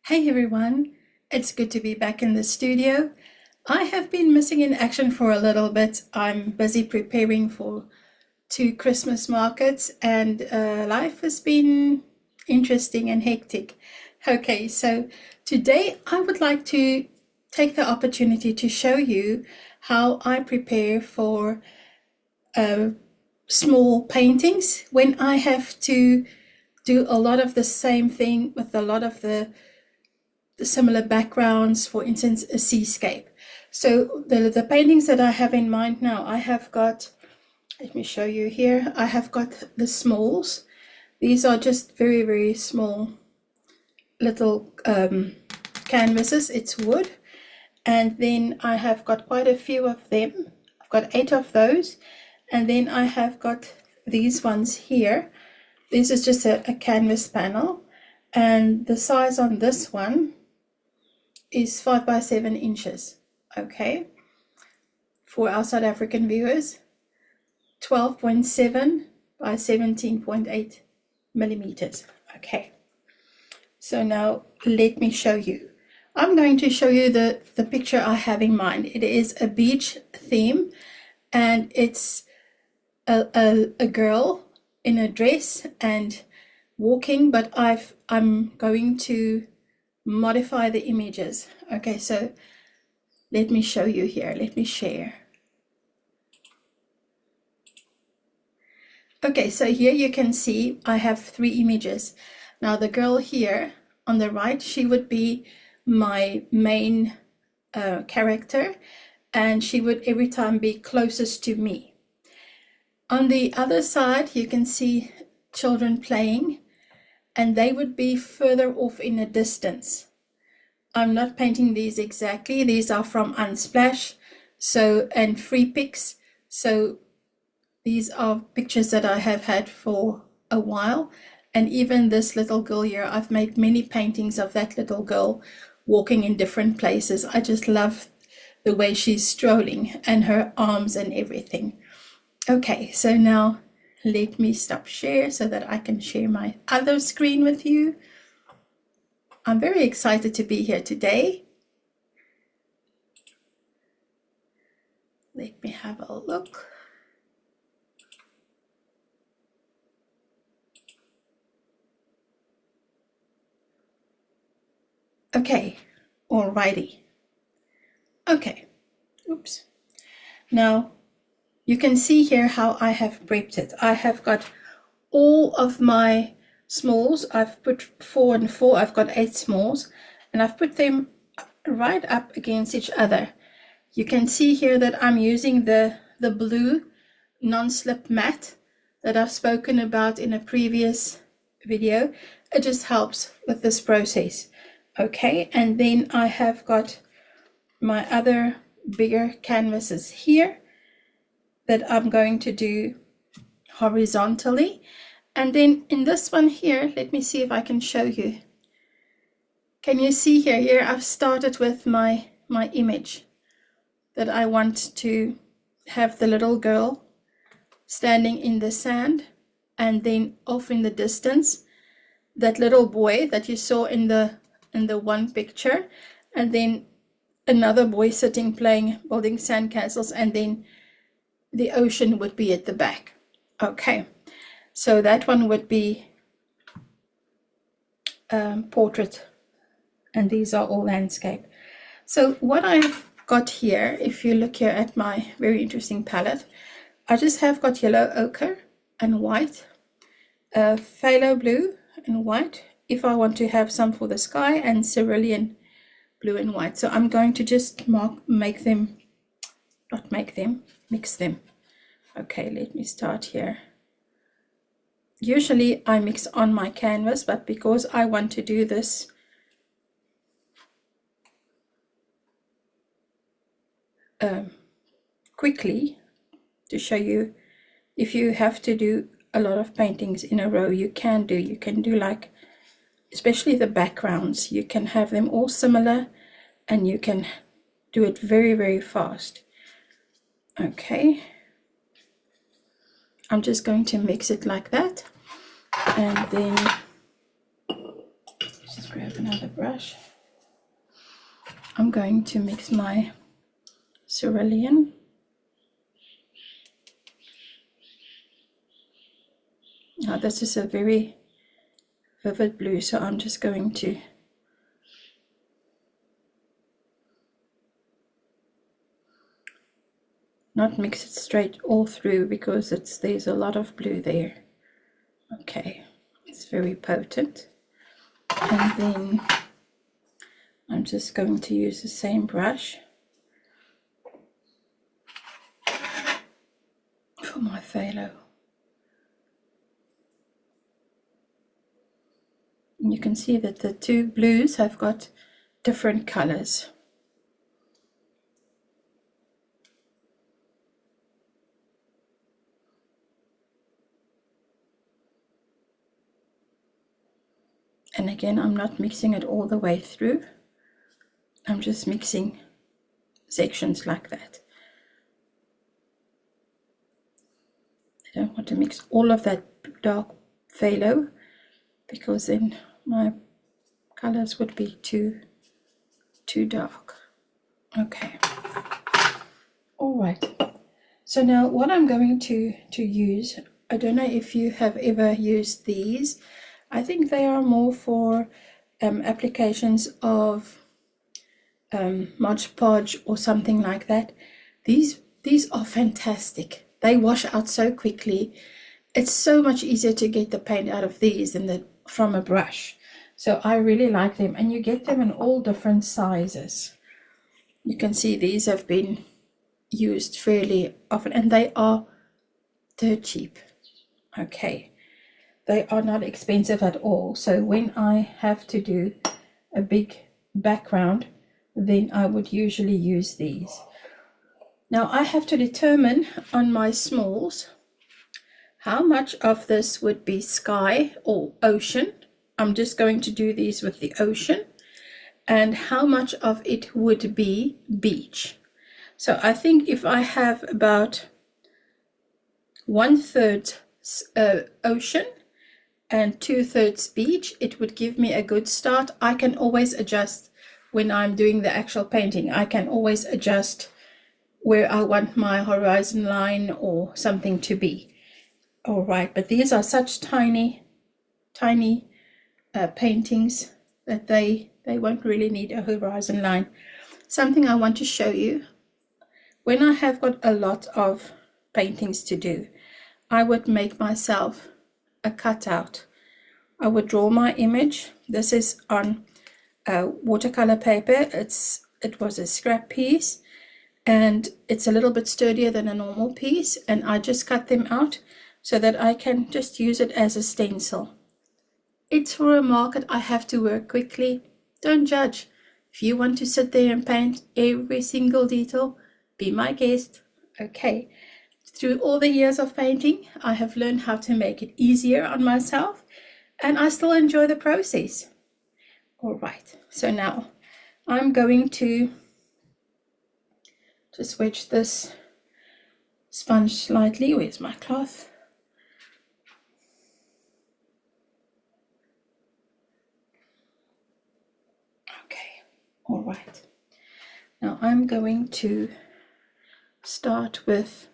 Hey everyone, it's good to be back in the studio. I have been missing in action for a little bit. I'm busy preparing for two Christmas markets and life has been interesting and hectic. Okay, so today I would like to take the opportunity to show you how I prepare for small paintings when I have to do a lot of the same thing with a lot of the similar backgrounds, for instance, a seascape. So the paintings that I have in mind now, I have got, let me show you here, I have got the smalls. These are just very, very small little canvases. It's wood. And then I have got quite a few of them. I've got 8 of those. And then I have got these ones here. This is just a canvas panel. And the size on this one is 5 by 7 inches. Okay. For our South African viewers, 12.7 by 17.8 millimeters. Okay. So now let me show you. I'm going to show you the picture I have in mind. It is a beach theme and it's a girl in a dress and walking, but I'm going to modify the images. Okay, so let me show you here. Let me share. Okay, so here you can see I have 3 images. Now the girl here on the right, she would be my main character, and she would every time be closest to me. On the other side, you can see children playing, and they would be further off in a distance. I'm not painting these exactly. These are from Unsplash, and Free Pics. So these are pictures that I have had for a while. And even this little girl here, I've made many paintings of that little girl walking in different places. I just love the way she's strolling and her arms and everything. Okay, so now let me stop share so that I can share my other screen with you. I'm very excited to be here today. Let me have a look. Okay, alrighty. Okay, oops. Now, you can see here how I have prepped it. I have got all of my smalls. I've put 4 and 4. I've got 8 smalls, and I've put them right up against each other. You can see here that I'm using the blue non-slip matte that I've spoken about in a previous video. It just helps with this process. Okay, and then I have got my other bigger canvases here that I'm going to do horizontally. And then in this one here, let me see if I can show you. Can you see here? Here I've started with my image that I want to have the little girl standing in the sand, and then off in the distance, that little boy that you saw in the one picture, and then another boy sitting playing, building sandcastles, and then the ocean would be at the back. Okay, so that one would be portrait, and these are all landscape. So what I've got here, if you look here at my very interesting palette, I just have got yellow ochre and white, phthalo blue and white, if I want to have some for the sky, and cerulean blue and white. So I'm going to just mix them. Okay, let me start here. Usually I mix on my canvas, but because I want to do this quickly to show you, if you have to do a lot of paintings in a row, you can do like, especially the backgrounds, you can have them all similar and you can do it very, very fast. Okay, I'm just going to mix it like that, and then just grab another brush. I'm going to mix my cerulean. Now this is a very vivid blue, so I'm just going to not mix it straight all through because there's a lot of blue there. Okay, it's very potent. And then I'm just going to use the same brush for my phthalo. And you can see that the two blues have got different colors. And again, I'm not mixing it all the way through. I'm just mixing sections like that. I don't want to mix all of that dark phthalo because then my colors would be too dark. Okay. All right. So now what I'm going to use, I don't know if you have ever used these. I think they are more for applications of Mod Podge or something like that. These are fantastic. They wash out so quickly. It's so much easier to get the paint out of these than from a brush. So I really like them, and you get them in all different sizes. You can see these have been used fairly often, and they are dirt cheap. Okay, they are not expensive at all. So when I have to do a big background, then I would usually use these. Now I have to determine on my smalls how much of this would be sky or ocean. I'm just going to do these with the ocean, and how much of it would be beach. So I think if I have about 1/3 ocean and 2/3 beach, it would give me a good start. I can always adjust when I'm doing the actual painting. I can always adjust where I want my horizon line or something to be. All right, but these are such tiny paintings that they won't really need a horizon line. Something I want to show you, when I have got a lot of paintings to do, I would make myself a cutout. I would draw my image. This is on watercolor paper. It was a scrap piece, and it's a little bit sturdier than a normal piece, and I just cut them out so that I can just use it as a stencil. It's for a market. I have to work quickly. Don't judge. If you want to sit there and paint every single detail, be my guest. Okay. Through all the years of painting, I have learned how to make it easier on myself, and I still enjoy the process. All right. So now I'm going to just wedge this sponge slightly. Where's my cloth? Okay, all right. Now I'm going to start with,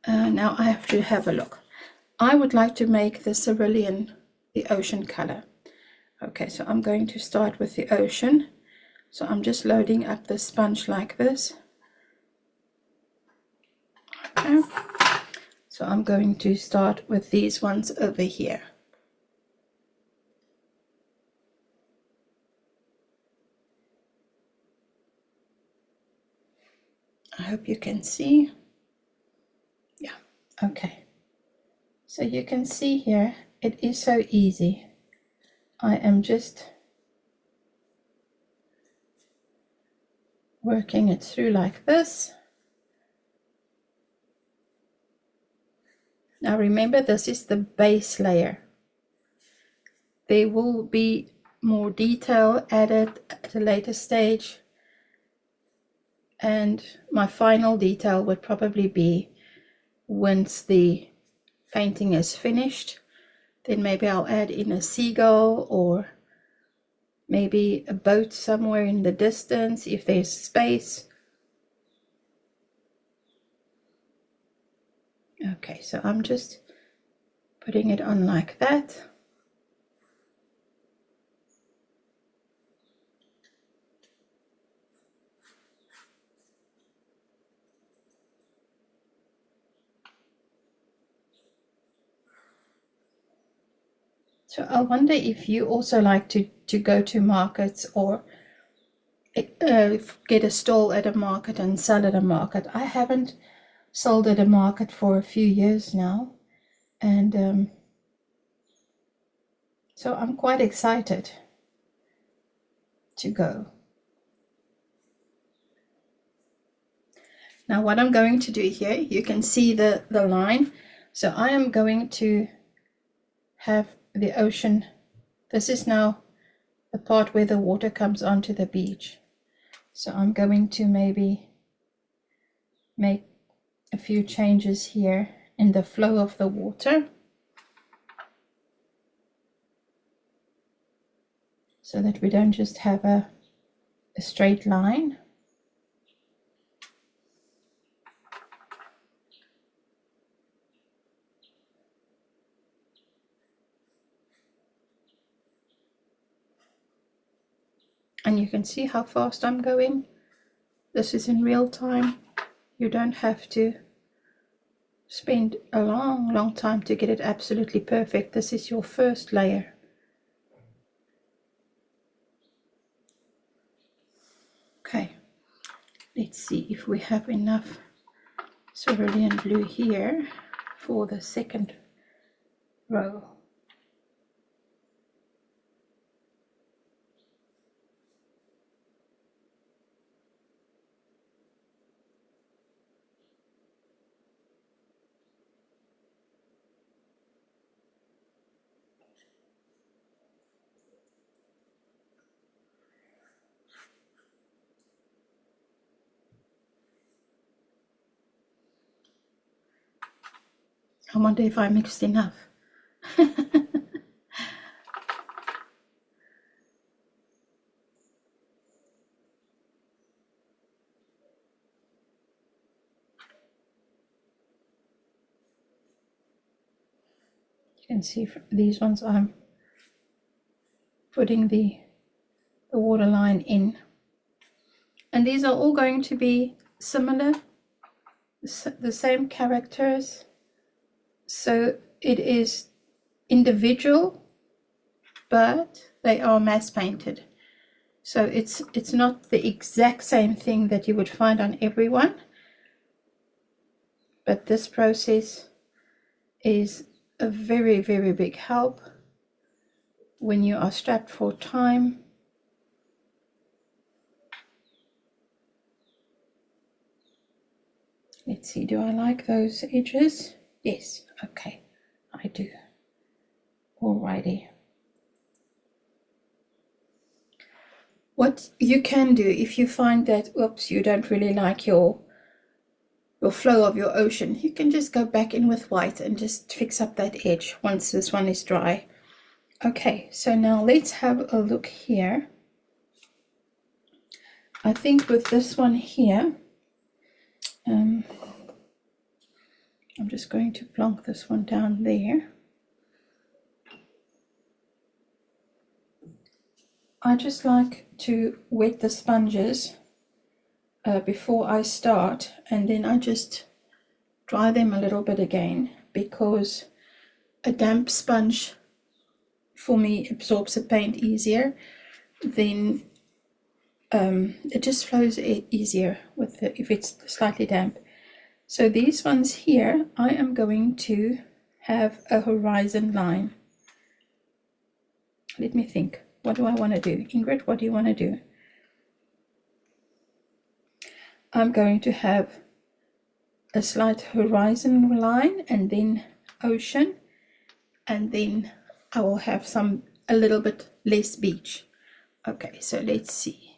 now I have to have a look. I would like to make the cerulean the ocean color. Okay, so I'm going to start with the ocean. So I'm just loading up the sponge like this. Okay, so I'm going to start with these ones over here. I hope you can see. Yeah, okay. So you can see here, it is so easy. I am just working it through like this. Now remember, this is the base layer. There will be more detail added at a later stage, and my final detail would probably be once the painting is finished, Then maybe I'll add in a seagull or maybe a boat somewhere in the distance if there's space. Okay, so I'm just putting it on like that. So I wonder if you also like to go to markets or get a stall at a market and sell at a market. I haven't sold at a market for a few years now, and so I'm quite excited to go. Now what I'm going to do here, you can see the line. So I am going to have the ocean. This is now the part where the water comes onto the beach. So I'm going to maybe make a few changes here in the flow of the water, so that we don't just have a straight line. And you can see how fast I'm going. This is in real time. You don't have to spend a long time to get it absolutely perfect. This is your first layer. Okay, let's see if we have enough cerulean blue here for the second row. I wonder if I mixed enough. You can see these ones I'm putting the water line in, and these are all going to be similar, the same characters, so it is individual, but they are mass painted. So it's not the exact same thing that you would find on everyone, but this process is a very, very big help when you are strapped for time. Let's see, do I like those edges? Yes, okay, I do. Alrighty. What you can do if you find that, oops, you don't really like your flow of your ocean, you can just go back in with white and just fix up that edge once this one is dry. Okay, so now let's have a look here. I think with this one here, I'm just going to plonk this one down there. I just like to wet the sponges before I start, and then I just dry them a little bit again, because a damp sponge for me absorbs the paint easier. Then it just flows easier with if it's slightly damp. So these ones here, I am going to have a horizon line. Let me think. What do I want to do? Ingrid, what do you want to do? I'm going to have a slight horizon line, and then ocean, and then I will have a little bit less beach. Okay, so let's see.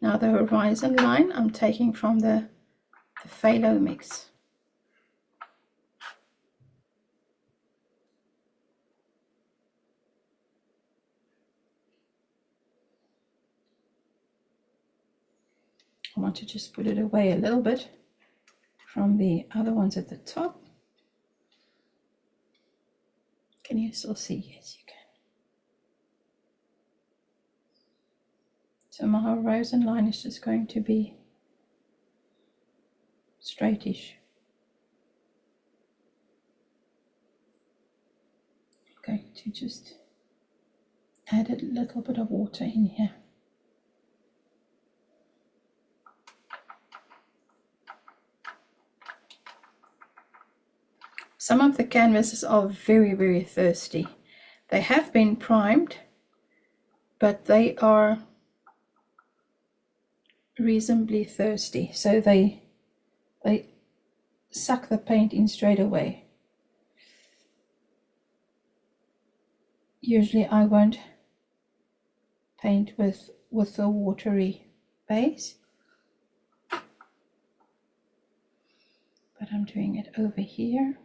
Now the horizon line I'm taking from the phthalo mix. I want to just put it away a little bit from the other ones at the top. Can you still see? Yes, you can. So my horizon line is just going to be straightish. I'm going to just add a little bit of water in here. Some of the canvases are very, very thirsty. They have been primed, but they are reasonably thirsty, so they suck the paint in straight away. Usually I won't paint with a watery base, but I'm doing it over here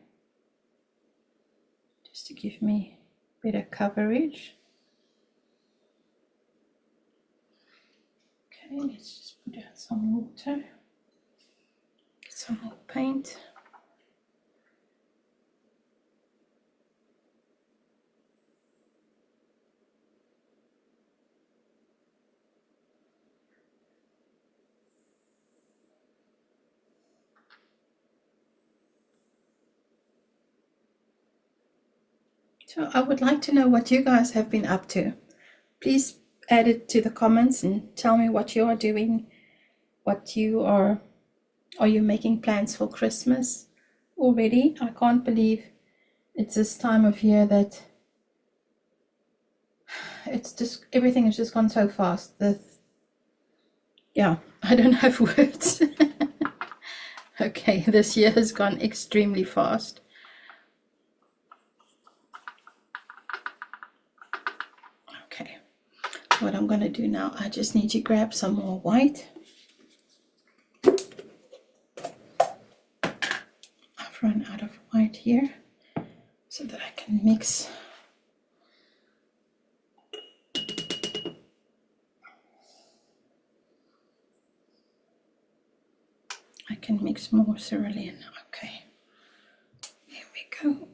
just to give me better coverage. Okay, let's just put out some water, get some more paint. So I would like to know what you guys have been up to. Please add it to the comments and tell me what you are doing, what you are you making plans for Christmas already? I can't believe it's this time of year that it's just, everything has just gone so fast. Yeah, I don't have words. Okay, this year has gone extremely fast. Okay, what I'm going to do now, I just need to grab some more white. I've run out of white here so that I can mix. I can mix more cerulean. Okay, here we go.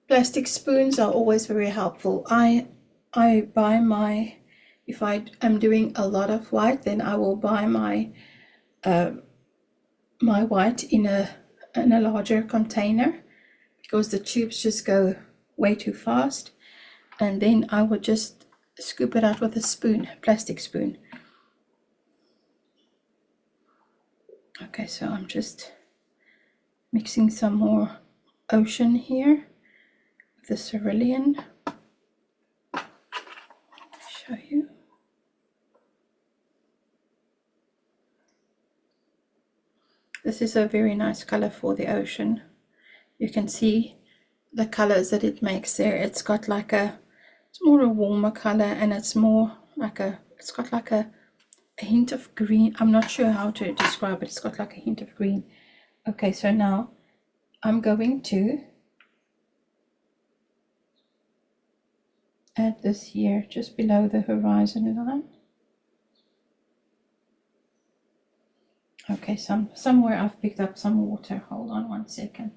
Plastic spoons are always very helpful. I buy my, if I am doing a lot of white, then I will buy my my white in a larger container, because the tubes just go way too fast, and then I will just scoop it out with a spoon, plastic spoon. Okay, so I'm just mixing some more ocean here with the cerulean. Show you. This is a very nice color for the ocean. You can see the colors that it makes there. It's got like it's more a warmer color, and it's more like it's got like a hint of green. I'm not sure how to describe it. It's got like a hint of green. Okay, so now I'm going to add this here just below the horizon line. Okay, somewhere I've picked up some water. Hold on 1 second.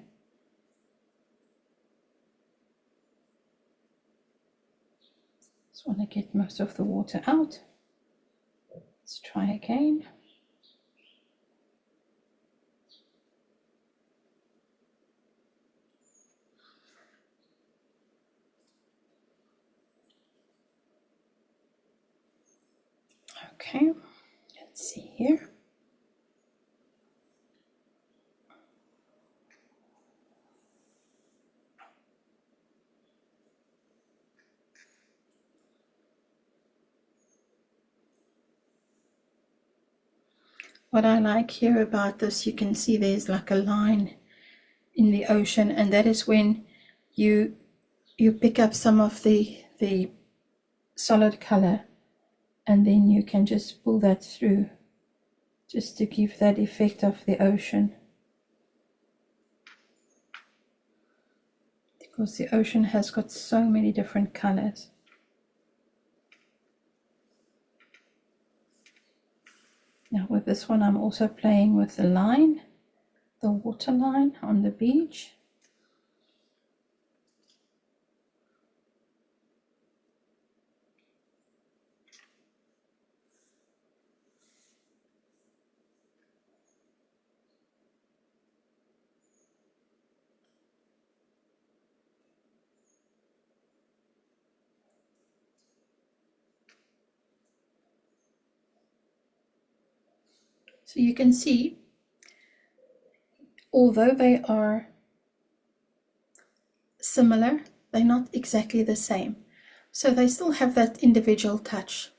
Just want to get most of the water out. Let's try again. Okay, let's see here. What I like here about this, you can see there's like a line in the ocean, and that is when you pick up some of the solid color, and then you can just pull that through just to give that effect of the ocean, because the ocean has got so many different colors. with this one I'm also playing with the line, the water line on the beach. So you can see, although they are similar, they're not exactly the same. So they still have that individual touch.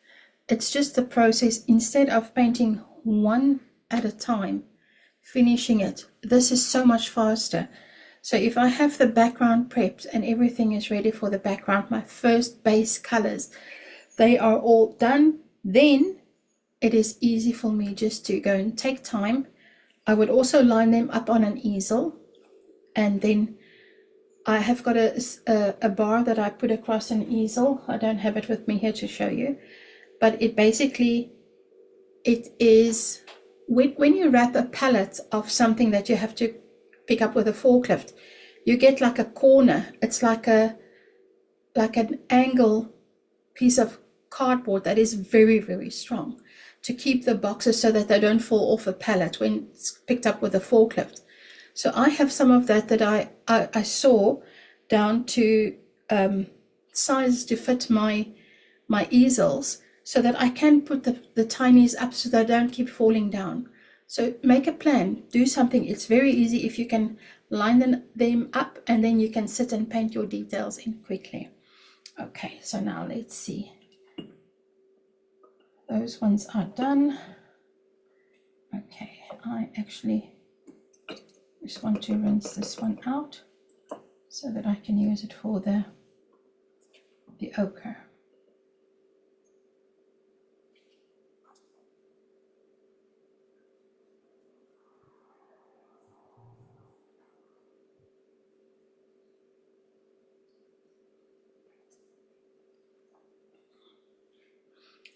It's just the process. Instead of painting one at a time, finishing it, this is so much faster. So if I have the background prepped and everything is ready for the background, my first base colors, they are all done, then it is easy for me just to go and take time. I would also line them up on an easel, and then I have got a bar that I put across an easel. I don't have it with me here to show you, but it basically, it is, when you wrap a palette of something that you have to pick up with a forklift, you get like a corner. It's like an angle piece of cardboard that is very, very strong to keep the boxes so that they don't fall off a pallet when it's picked up with a forklift. So I have some of that I saw down to size to fit my easels, so that I can put the tinies up so they don't keep falling down. So make a plan, do something. It's very easy if you can line them up, and then you can sit and paint your details in quickly. Okay, so now let's see. Those ones are done. Okay, I actually just want to rinse this one out so that I can use it for the ochre.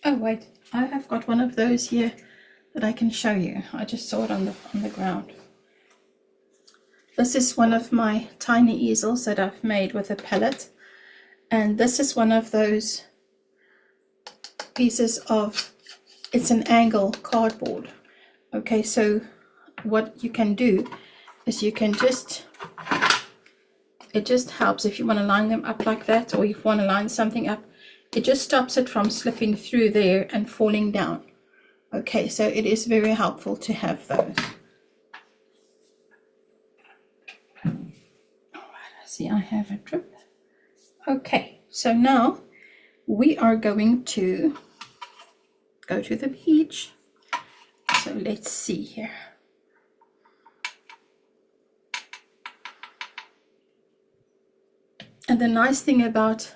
Oh wait, I have got one of those here that I can show you. I just saw it on the ground. This is one of my tiny easels that I've made with a palette, and this is one of those pieces of, it's an angle cardboard. Okay, so what you can do is you can just, it just helps if you want to line them up like that, or if you want to line something up, it just stops it from slipping through there and falling down. Okay, so it is very helpful to have those. Alright, I see I have a drip. Okay, so now we are going to go to the beach. So let's see here. And the nice thing about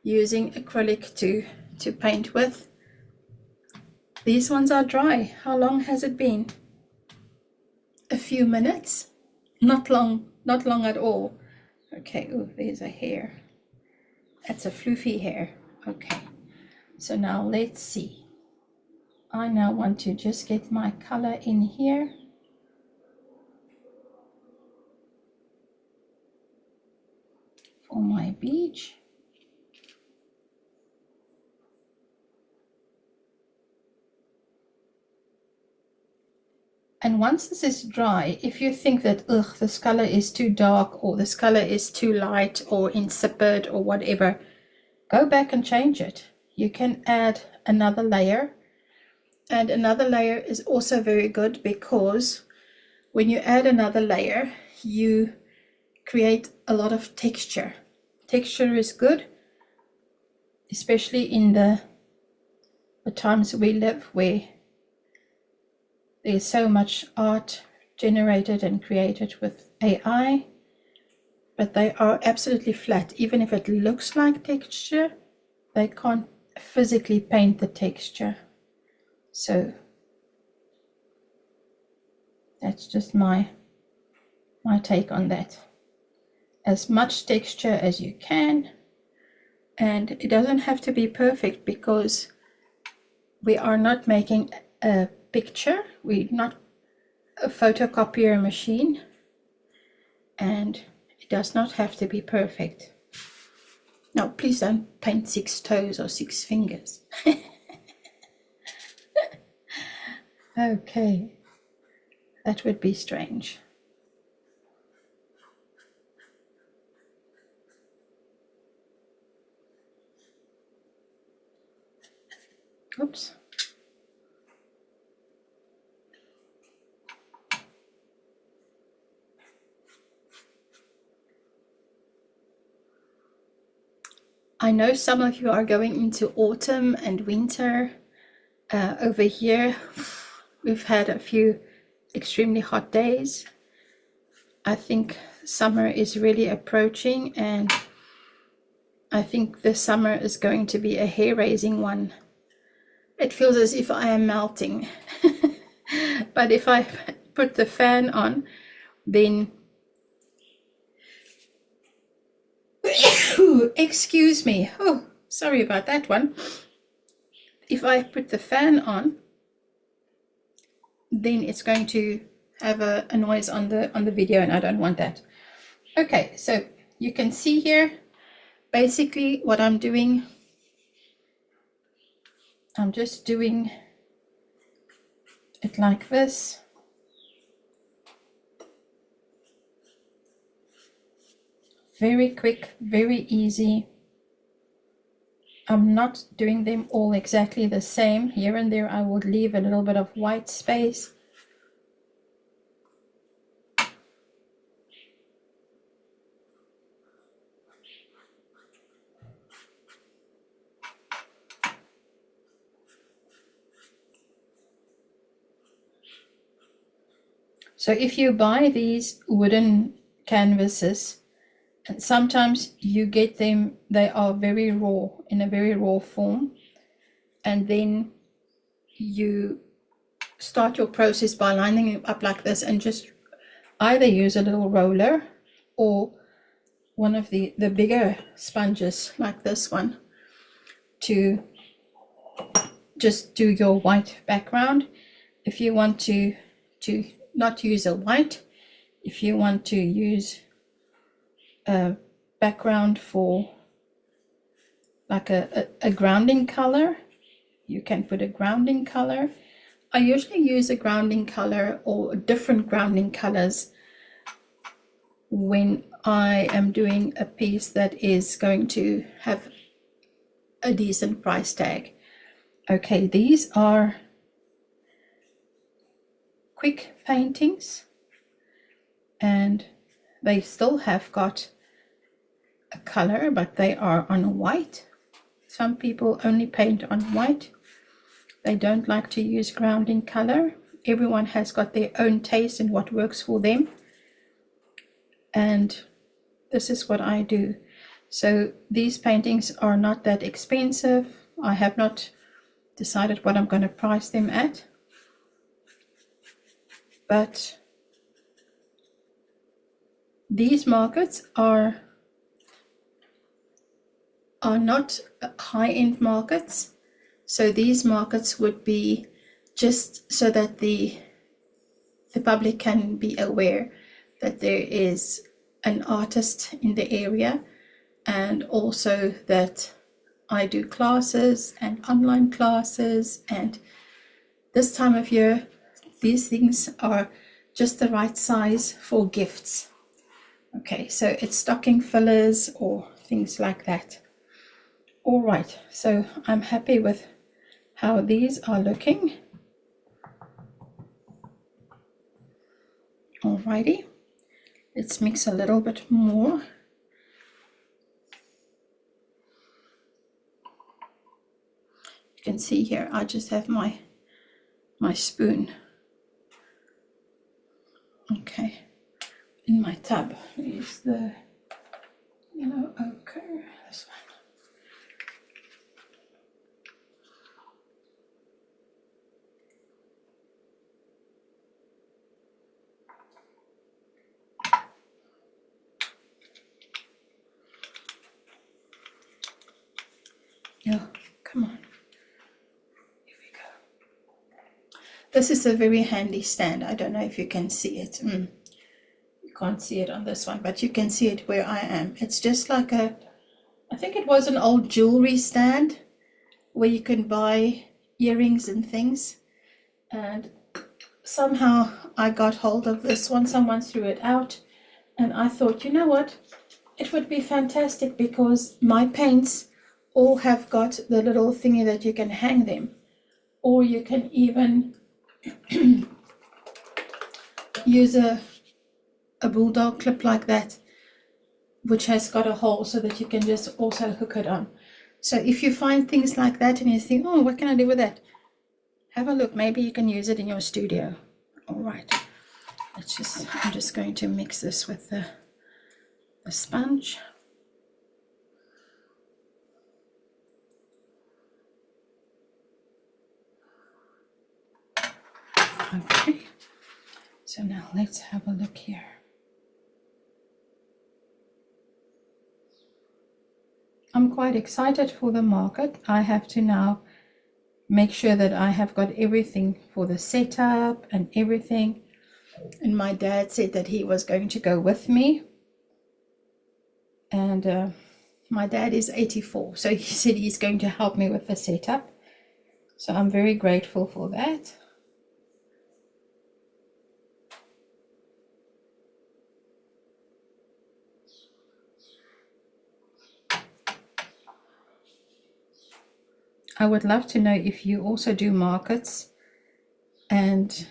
using acrylic to paint with, these ones are dry. How long has it been? A few minutes? Not long, not long at all. Okay, oh, there's a hair. That's a floofy hair. Okay, so now let's see. I now want to just get my color in here. For my beach. And once this is dry, if you think that, ugh, this color is too dark, or this color is too light, or insipid, or whatever, go back and change it. You can add another layer. And another layer is also very good, because when you add another layer, you create a lot of texture. Texture is good, especially in the times we live, where there's so much art generated and created with AI, but they are absolutely flat. Even if it looks like texture, they can't physically paint the texture. So that's just my take on that. As much texture as you can, and it doesn't have to be perfect, because we are not making a picture. We're not a photocopier machine, and it does not have to be perfect. Now, please don't paint 6 toes or 6 fingers. Okay, that would be strange. Oops. I know some of you are going into autumn and winter. Over here, we've had a few extremely hot days. I think summer is really approaching, and I think this summer is going to be a hair-raising one. It feels as if I am melting. But if I put the fan on, then excuse me. Oh, sorry about that one. If I put the fan on, then it's going to have a noise on the video, and I don't want that. Okay, so you can see here basically what I'm doing. I'm just doing it like this. Very quick, very easy. I'm not doing them all exactly the same. Here and there I would leave a little bit of white space. So if you buy these wooden canvases, and sometimes you get them, they are very raw, in a very raw form, and then you start your process by lining it up like this, and just either use a little roller or one of the bigger sponges like this one to just do your white background. If you want to not use a white, if you want to use a background for like a grounding color, you can put a grounding color. I usually use a grounding color or different grounding colors when I am doing a piece that is going to have a decent price tag. Okay, these are quick paintings, and they still have got a color, but they are on white. Some people only paint on white. They don't like to use grounding color. Everyone has got their own taste in what works for them, and this is what I do. So these paintings are not that expensive. I have not decided what I'm going to price them at, but these markets are not high-end markets. So these markets would be just so that the public can be aware that there is an artist in the area, and also that I do classes and online classes, and this time of year these things are just the right size for gifts. Okay, so it's stocking fillers or things like that. All right, so I'm happy with how these are looking. Alrighty, let's mix a little bit more. You can see here I just have my spoon, okay, in my tub. Is the yellow ochre, this one. Oh, come on. Here we go. This is a very handy stand. I don't know if you can see it. You can't see it on this one, but you can see it where I am. It's just like I think it was an old jewelry stand where you can buy earrings and things. And somehow I got hold of this one. Someone threw it out. And I thought, you know what? It would be fantastic because my paints all have got the little thingy that you can hang them. Or you can even use a bulldog clip like that, which has got a hole so that you can just also hook it on. So if you find things like that and you think, oh, what can I do with that? Have a look. Maybe you can use it in your studio. All right. I'm just going to mix this with the sponge. Okay, so now let's have a look here. I'm quite excited for the market. I have to now make sure that I have got everything for the setup and everything. And my dad said that he was going to go with me. And my dad is 84, so he said he's going to help me with the setup. So I'm very grateful for that. I would love to know if you also do markets and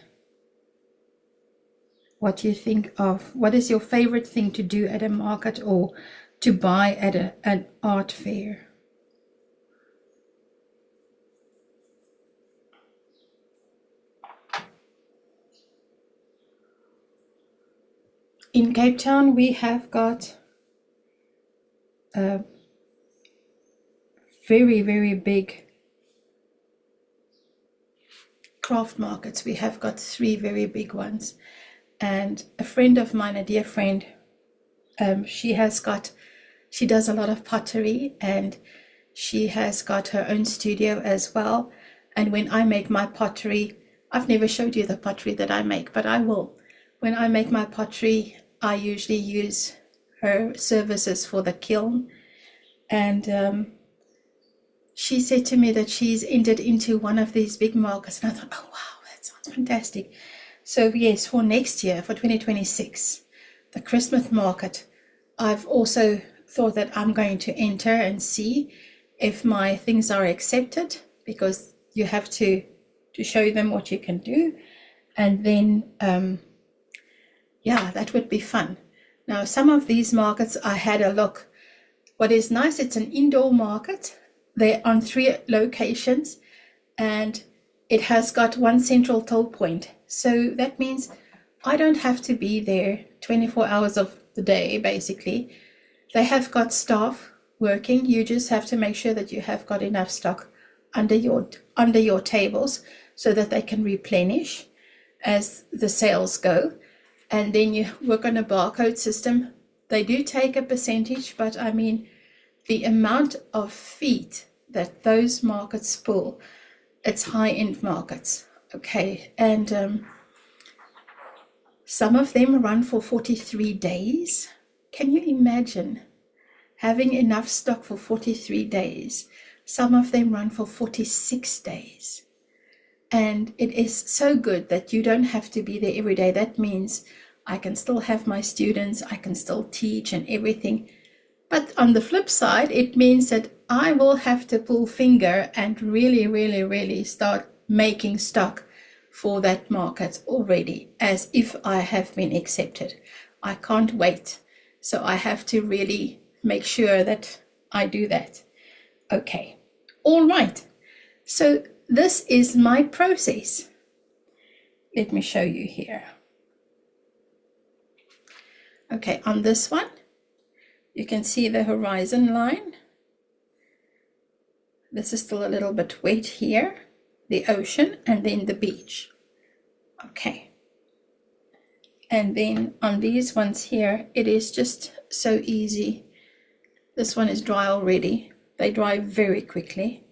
what you think of, what is your favorite thing to do at a market or to buy at an art fair? In Cape Town, we have got a very, very big craft markets. We have got 3 very big ones. And a friend of mine, a dear friend, she does a lot of pottery, and she has got her own studio as well. And when I make my pottery, I've never showed you the pottery that I make, but I will. When I make my pottery, I usually use her services for the kiln. And she said to me that she's entered into one of these big markets. And I thought, oh, wow, that sounds fantastic. So yes, for next year, for 2026, the Christmas market, I've also thought that I'm going to enter and see if my things are accepted, because you have to show them what you can do. And then, yeah, that would be fun. Now, some of these markets, I had a look. What is nice, it's an indoor market. They're on 3 locations, and it has got 1 central toll point. So that means I don't have to be there 24 hours of the day, basically. They have got staff working. You just have to make sure that you have got enough stock under your tables so that they can replenish as the sales go. And then you work on a barcode system. They do take a percentage, but I mean, the amount of feet that those markets pull, it's high-end markets, okay? And some of them run for 43 days. Can you imagine having enough stock for 43 days? Some of them run for 46 days. And it is so good that you don't have to be there every day. That means I can still have my students, I can still teach and everything. But on the flip side, it means that I will have to pull finger and really, really, really start making stock for that market already, as if I have been accepted. I can't wait. So I have to really make sure that I do that. Okay, all right. So this is my process. Let me show you here. Okay, on this one, you can see the horizon line. This is still a little bit wet here, the ocean, and then the beach. Okay. And then on these ones here, it is just so easy. This one is dry already. They dry very quickly.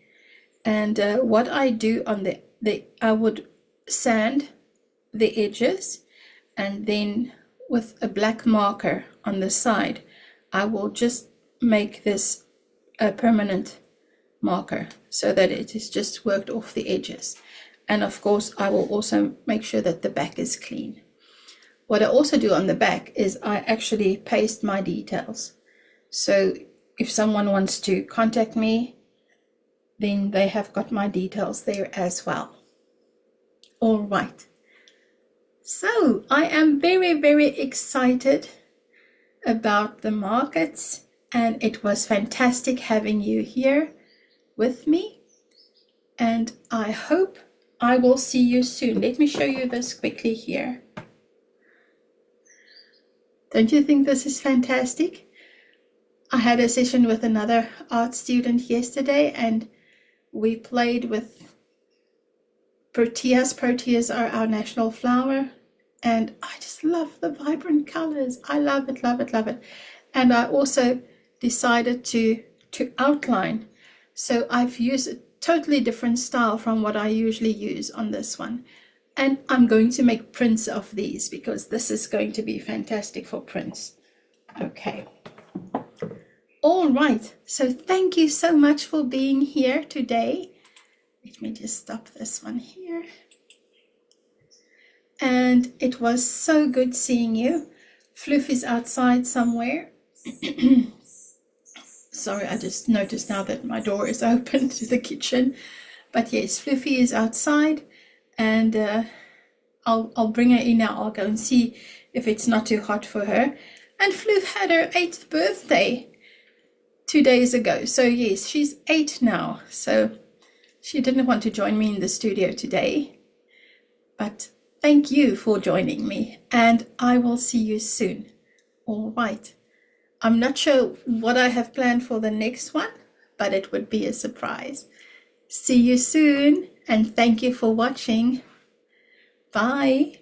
And what I do on I would sand the edges, and then with a black marker on the side, I will just make this a permanent marker so that it is just worked off the edges. And of course, I will also make sure that the back is clean. What I also do on the back is I actually paste my details. So if someone wants to contact me, then they have got my details there as well. All right. So I am very, very excited about the markets, and it was fantastic having you here with me. And I hope I will see you soon. Let me show you this quickly here. Don't you think this is fantastic? I had a session with another art student yesterday, and we played with proteas. Proteas are our national flower, and I just love the vibrant colors. I love it, love it, love it. And I also decided to outline. So I've used a totally different style from what I usually use on this one. And I'm going to make prints of these because this is going to be fantastic for prints. Okay. All right. So thank you so much for being here today. Let me just stop this one here. And it was so good seeing you. Floof is outside somewhere. Sorry, I just noticed now that my door is open to the kitchen. But yes, Floofy is outside, and I'll bring her in now. I'll go and see if it's not too hot for her. And Floof had her 8th birthday 2 days ago. So yes, she's 8 now. So she didn't want to join me in the studio today. But thank you for joining me, and I will see you soon. All right. I'm not sure what I have planned for the next one, but it would be a surprise. See you soon, and thank you for watching. Bye.